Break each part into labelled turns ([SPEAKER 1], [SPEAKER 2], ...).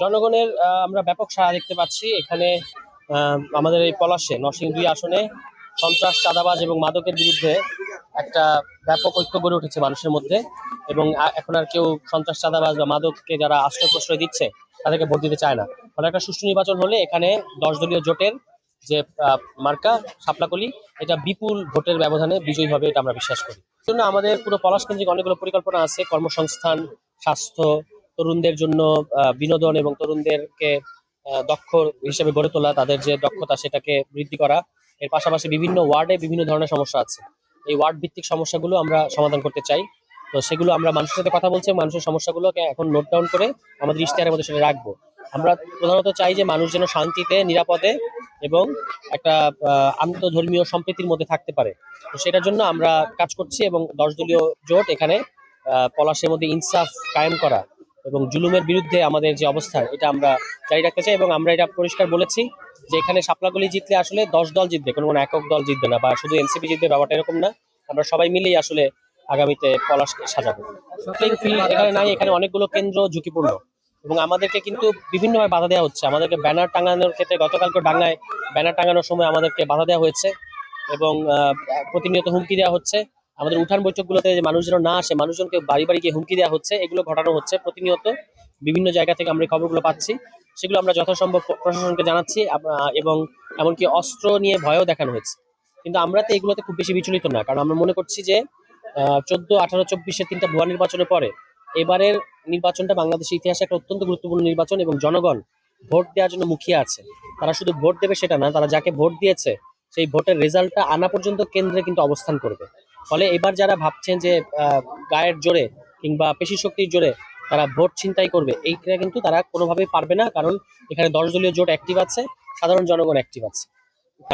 [SPEAKER 1] জনগণের আমরা ব্যাপক সাড়া দেখতে পাচ্ছি এখানে। আমাদের এই পলাশে নরসিংদী ২ আসনে সন্ত্রাস, চাঁদাবাজ এবং মাদকের বিরুদ্ধে একটা ব্যাপক ঐক্য গড়ে উঠেছে মানুষের মধ্যে। এবং এখন আর কেউ সন্ত্রাস, চাঁদাবাজ বা মাদককে যারা আশ্রয় প্রশ্রয় দিচ্ছে তাদেরকে ভোট দিতে চায় না। ফলে একটা সুষ্ঠু নির্বাচন হলে এখানে 10 দলীয় জোটের যে মার্কা শাপলাকলি, এটা বিপুল ভোটের ব্যবধানে বিজয়ী হবে, এটা আমরা বিশ্বাস করি। জন্য আমাদের পুরো পলাশ কেন্দ্রিক অনেকগুলো পরিকল্পনা আছে: কর্মসংস্থান, স্বাস্থ্য, তরুণদের জন্য বিনোদন এবং তরুণদেরকে দক্ষ হিসেবে গড়ে তোলা, তাদের যে দক্ষতা সেটাকে বৃদ্ধি করা। এর পাশাপাশি বিভিন্ন ওয়ার্ডে বিভিন্ন ধরনের সমস্যা আছে, এই ওয়ার্ড ভিত্তিক সমস্যাগুলো আমরা সমাধান করতে চাই। তো সেগুলো আমরা মানুষের সাথে কথা বলছি, মানুষের সমস্যাগুলোকে এখন নোট ডাউন করে আমাদের ইশতেহারের মধ্যে সেটা রাখবো। আমরা প্রধানত চাই যে মানুষ যেন শান্তিতে, নিরাপদে এবং একটা আন্তধর্মীয় সম্প্রীতির মধ্যে থাকতে পারে। তো সেটার জন্য আমরা কাজ করছি এবং 10 দলীয় জোট এখানে পলাশের মধ্যে ইনসাফ কায়েম করা এবং জুলুমের বিরুদ্ধে আমাদের যে অবস্থান, এটা আমরা জারি রাখতে চাই। এবং আমরা এটা পরিষ্কার বলেছি যে এখানে শাপলাকলি জিতলে আসলে 10 দল জিতবে, কোনো একক দল জিতবে না, বা শুধু এনসিপি জিতবে, ব্যাপারটা এরকম না। আমরা সবাই মিলেই আসলে আগামীতে পলাশকে সাজাবো। এখানে নাই, এখানে অনেকগুলো কেন্দ্র ঝুঁকিপূর্ণ এবং আমাদেরকে কিন্তু বিভিন্নভাবে বাধা দেওয়া হচ্ছে। আমাদেরকে ব্যানার টাঙানোর ক্ষেত্রে গতকালকে ডাঙ্গায় ব্যানার টাঙানোর সময় আমাদেরকে বাধা দেওয়া হয়েছে এবং প্রতিনিয়ত হুমকি দেওয়া হচ্ছে। আমাদের উঠান বৈঠকগুলোতে যে মানুষ যেন না আসে, মানুষজনকে বাড়ি বাড়ি গিয়ে হুমকি দেওয়া হচ্ছে, এগুলো ঘটানো হচ্ছে প্রতিনিয়ত। বিভিন্ন জায়গা থেকে আমরা খবরগুলো পাচ্ছি, সেগুলো আমরা যথাসম্ভব প্রশাসনকে জানাচ্ছি এবং এমনকি অস্ত্র নিয়ে ভয়ও দেখানো হয়েছে। কিন্তু আমরা তো এগুলোতে খুব বেশি বিচলিত না, কারণ আমরা মনে করছি যে 14, 18, 24-এর 3টা ভুয়া নির্বাচনের পরে এবারের নির্বাচনটা বাংলাদেশের ইতিহাসে একটা অত্যন্ত গুরুত্বপূর্ণ নির্বাচন এবং জনগণ ভোট দেওয়ার জন্য মুখিয়ে আছে। তারা শুধু ভোট দেবে সেটা না, তারা যাকে ভোট দিয়েছে সেই ভোটের রেজাল্টটা আনা পর্যন্ত কেন্দ্রে কিন্তু অবস্থান করবে। ফলে এবার যারা ভাবছেন যে গায়ের জোরে কিংবা পেশি শক্তির জোরে তারা ভোট ছিনতাই করবে, এইটা কিন্তু তারা কোনোভাবেই পারবে না, কারণ এখানে 10 দলীয় জোট অ্যাক্টিভ আছে, সাধারণ জনগণ অ্যাক্টিভ আছে।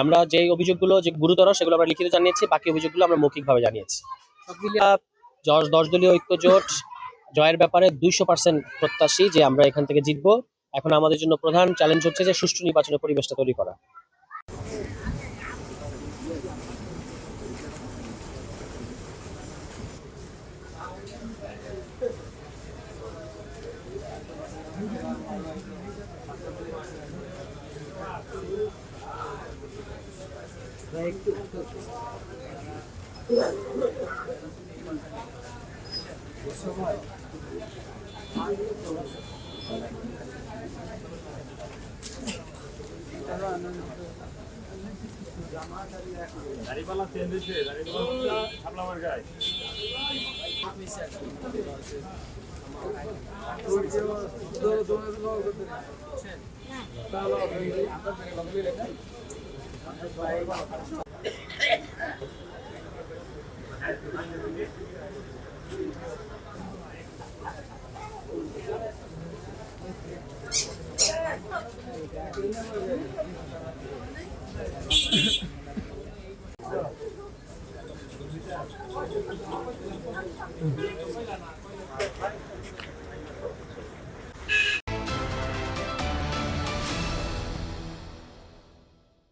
[SPEAKER 1] আমরা যে অভিযোগগুলো যে গুরুতর সেগুলো আমরা লিখিত জানিয়েছি, বাকি অভিযোগগুলো আমরা মৌখিকভাবে জানিয়েছি। 10 দলীয় ঐক্য জোট জয়ের ব্যাপারে 200% প্রত্যাশী যে আমরা এখান থেকে জিতবো। এখন আমাদের জন্য প্রধান চ্যালেঞ্জ হচ্ছে যে সুষ্ঠু নির্বাচনের পরিবেশটা তৈরি করা।
[SPEAKER 2] দাড়িপাল্লা চেঞ্জ হয়েছে, দাড়িপাল্লা ছাপলা আমার গায়ে।